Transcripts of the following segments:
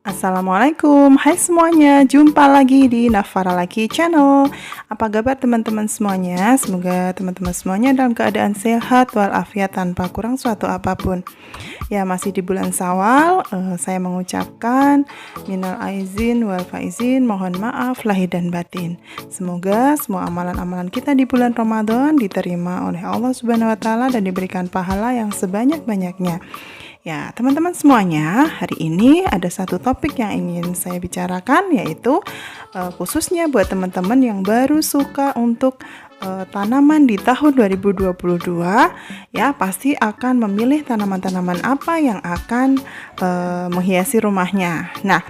Assalamualaikum, hai semuanya, jumpa lagi di Nafara Laki Channel. Apa kabar teman-teman semuanya? Semoga teman-teman semuanya dalam keadaan sehat walafiat tanpa kurang suatu apapun. Ya, masih di bulan Syawal, saya mengucapkan minal aizin wal faizin, mohon maaf lahir dan batin. Semoga semua amalan-amalan kita di bulan Ramadan diterima oleh Allah Subhanahu wa taala dan diberikan pahala yang sebanyak-banyaknya. Ya, teman-teman semuanya, hari ini ada satu topik yang ingin saya bicarakan, yaitu khususnya buat teman-teman yang baru suka untuk tanaman di tahun 2022, ya pasti akan memilih tanaman-tanaman apa yang akan menghiasi rumahnya. Nah,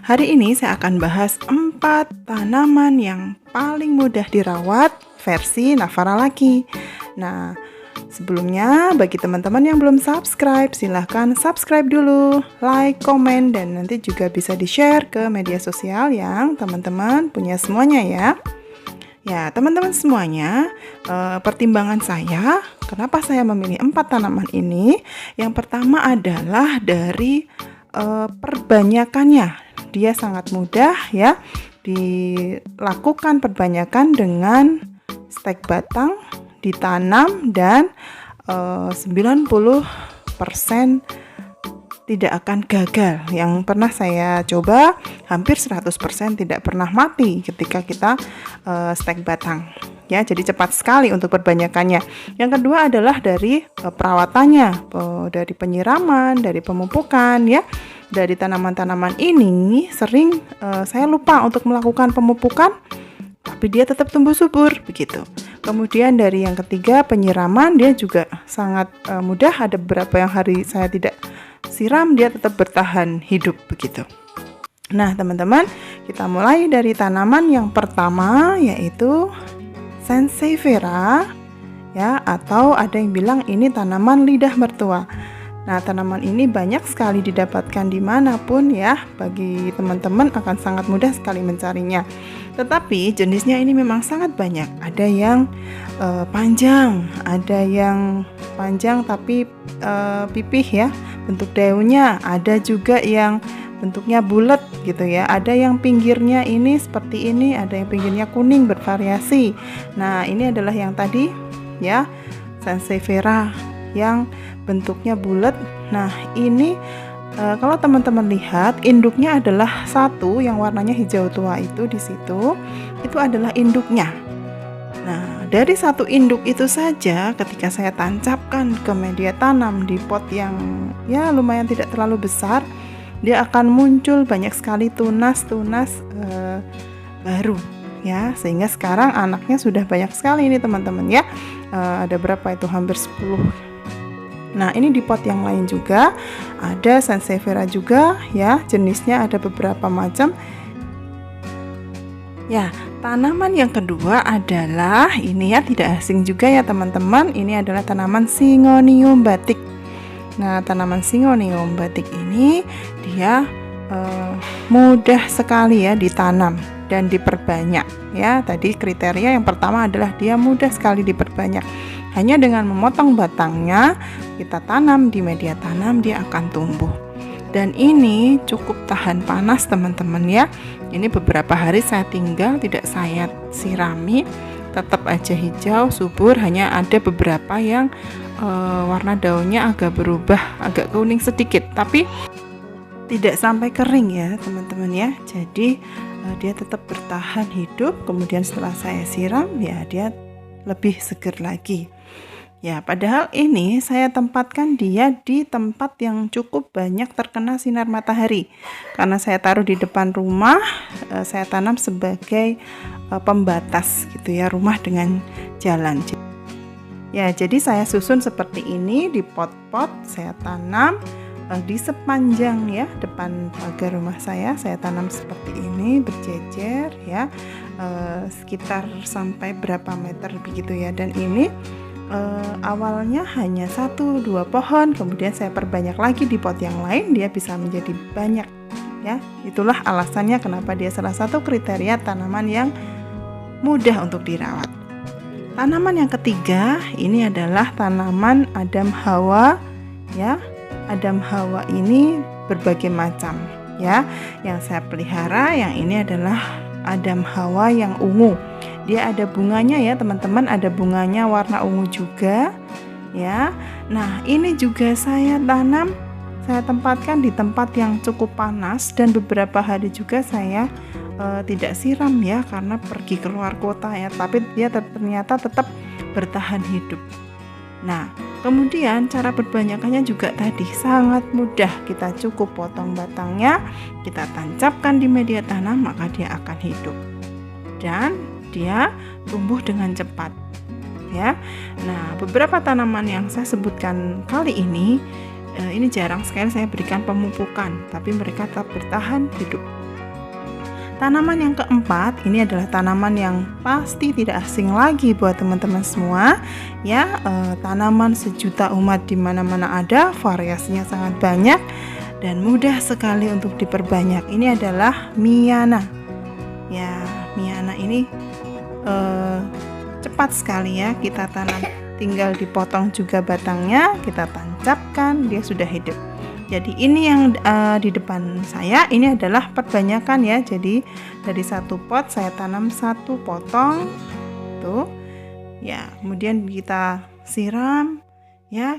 hari ini saya akan bahas 4 tanaman yang paling mudah dirawat versi Nafara Laki. Nah, sebelumnya, bagi teman-teman yang belum subscribe, silahkan subscribe dulu, like, komen, dan nanti juga bisa di-share ke media sosial yang teman-teman punya semuanya ya. Ya, teman-teman semuanya, pertimbangan saya, kenapa saya memilih 4 tanaman ini? Yang pertama adalah dari perbanyakannya. Dia sangat mudah ya, dilakukan perbanyakan dengan stek batang, ditanam, dan 90% tidak akan gagal. Yang pernah saya coba hampir 100% tidak pernah mati ketika kita stek batang. Ya, jadi cepat sekali untuk perbanyakannya. Yang kedua adalah dari perawatannya, dari penyiraman, dari pemupukan ya. Dari tanaman-tanaman ini sering saya lupa untuk melakukan pemupukan, tapi dia tetap tumbuh subur begitu. Kemudian dari yang ketiga, penyiraman, dia juga sangat mudah. Ada beberapa yang hari saya tidak siram, dia tetap bertahan hidup begitu. Nah, teman-teman, kita mulai dari tanaman yang pertama, yaitu Sansevieria ya, atau ada yang bilang ini tanaman lidah mertua. Nah, tanaman ini banyak sekali didapatkan dimanapun ya. Bagi teman-teman akan sangat mudah sekali mencarinya. Tetapi jenisnya ini memang sangat banyak. Ada yang panjang, ada yang panjang tapi pipih ya, bentuk daunnya. Ada juga yang bentuknya bulat gitu ya. Ada yang pinggirnya ini seperti ini, ada yang pinggirnya kuning, bervariasi. Nah, ini adalah yang tadi ya, Sansevieria yang bentuknya bulat. Nah, ini kalau teman-teman lihat, induknya adalah satu yang warnanya hijau tua itu di situ. Itu adalah induknya. Nah, dari satu induk itu saja ketika saya tancapkan ke media tanam di pot yang ya lumayan tidak terlalu besar, dia akan muncul banyak sekali tunas-tunas baru ya, sehingga sekarang anaknya sudah banyak sekali ini teman-teman ya. Ada berapa itu? Hampir 10. Nah, ini di pot yang lain juga ada Sansevieria juga ya, jenisnya ada beberapa macam. Ya, tanaman yang kedua adalah ini ya, tidak asing juga ya teman-teman. Ini adalah tanaman Syngonium batik. Nah, tanaman Syngonium batik ini dia mudah sekali ya ditanam dan diperbanyak ya. Tadi kriteria yang pertama adalah dia mudah sekali diperbanyak. Hanya dengan memotong batangnya, kita tanam di media tanam, dia akan tumbuh. Dan ini cukup tahan panas teman-teman ya. Ini beberapa hari saya tinggal, tidak saya sirami, tetap aja hijau, subur. Hanya ada beberapa yang warna daunnya agak berubah, agak kuning sedikit, tapi tidak sampai kering ya teman-teman ya. Jadi dia tetap bertahan hidup. Kemudian setelah saya siram, ya dia lebih segar lagi. Ya, padahal ini saya tempatkan dia di tempat yang cukup banyak terkena sinar matahari. Karena saya taruh di depan rumah, saya tanam sebagai pembatas gitu ya, rumah dengan jalan. Ya, jadi saya susun seperti ini di pot-pot, saya tanam di sepanjang ya depan pagar rumah saya tanam seperti ini berjejer ya, sekitar sampai berapa meter begitu ya. Dan ini awalnya hanya 1-2 pohon, kemudian saya perbanyak lagi di pot yang lain, dia bisa menjadi banyak ya. Itulah alasannya kenapa dia salah satu kriteria tanaman yang mudah untuk dirawat. Tanaman yang ketiga ini adalah tanaman Adam Hawa ya. Adam Hawa ini berbagai macam ya. Yang saya pelihara yang ini adalah Adam Hawa yang ungu. Dia ada bunganya ya teman-teman, ada bunganya warna ungu juga ya. Nah, ini juga saya tanam, saya tempatkan di tempat yang cukup panas dan beberapa hari juga saya tidak siram ya karena pergi keluar kota ya, tapi dia ternyata tetap bertahan hidup. Nah, kemudian cara berbanyakannya juga tadi sangat mudah, kita cukup potong batangnya, kita tancapkan di media tanam, maka dia akan hidup dan dia tumbuh dengan cepat ya. Nah, beberapa tanaman yang saya sebutkan kali ini jarang sekali saya berikan pemupukan, tapi mereka tetap bertahan hidup. Tanaman yang keempat ini adalah tanaman yang pasti tidak asing lagi buat teman-teman semua ya. Tanaman sejuta umat di mana-mana ada, variasinya sangat banyak dan mudah sekali untuk diperbanyak. Ini adalah Miana ya. Miana ini cepat sekali ya kita tanam, tinggal dipotong juga batangnya, kita tancapkan, dia sudah hidup. Jadi ini yang di depan saya ini adalah perbanyakan ya. Jadi dari satu pot saya tanam satu potong tuh ya, kemudian kita siram ya,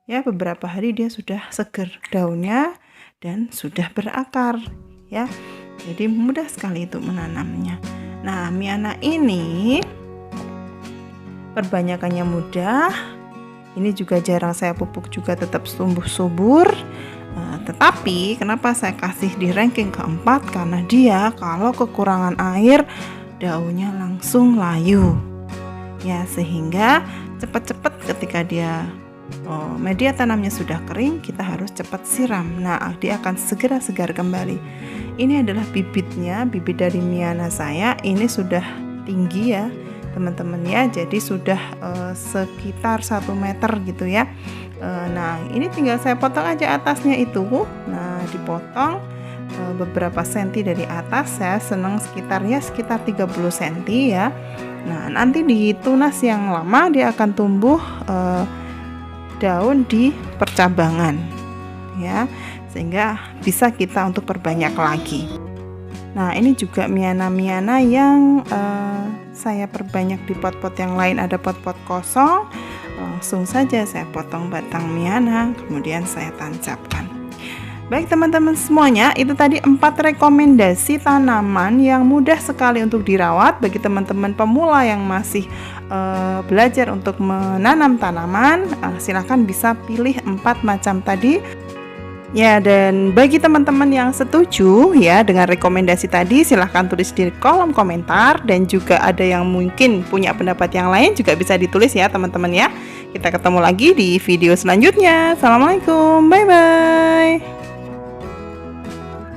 ya, beberapa hari dia sudah seger daunnya dan sudah berakar ya. Jadi mudah sekali untuk menanamnya. Nah, Miana ini perbanyakannya mudah. Ini juga jarang saya pupuk, juga tetap tumbuh subur. Tetapi kenapa saya kasih di ranking keempat? Karena dia kalau kekurangan air daunnya langsung layu ya, sehingga cepat-cepat ketika dia media tanamnya sudah kering, kita harus cepat siram. Nah, dia akan segera segar kembali. Ini adalah bibitnya, bibit dari Miana saya. Ini sudah tinggi ya teman-teman ya, jadi sudah sekitar 1 meter gitu ya. Nah, ini tinggal saya potong aja atasnya itu. Nah, dipotong beberapa senti dari atas, saya senang sekitar 30 senti ya. Nah, nanti di tunas yang lama dia akan tumbuh daun di percabangan ya, sehingga bisa kita untuk perbanyak lagi. Nah, ini juga Miana yang saya perbanyak di pot-pot yang lain, ada pot-pot kosong. Langsung saja saya potong batang Miana, kemudian saya tancapkan. Baik teman-teman semuanya, itu tadi 4 rekomendasi tanaman yang mudah sekali untuk dirawat bagi teman-teman pemula yang masih belajar untuk menanam tanaman. Silahkan bisa pilih 4 macam tadi. Ya, dan bagi teman-teman yang setuju ya dengan rekomendasi tadi, silahkan tulis di kolom komentar, dan juga ada yang mungkin punya pendapat yang lain juga bisa ditulis ya teman-teman ya. Kita ketemu lagi di video selanjutnya. Assalamualaikum, bye-bye.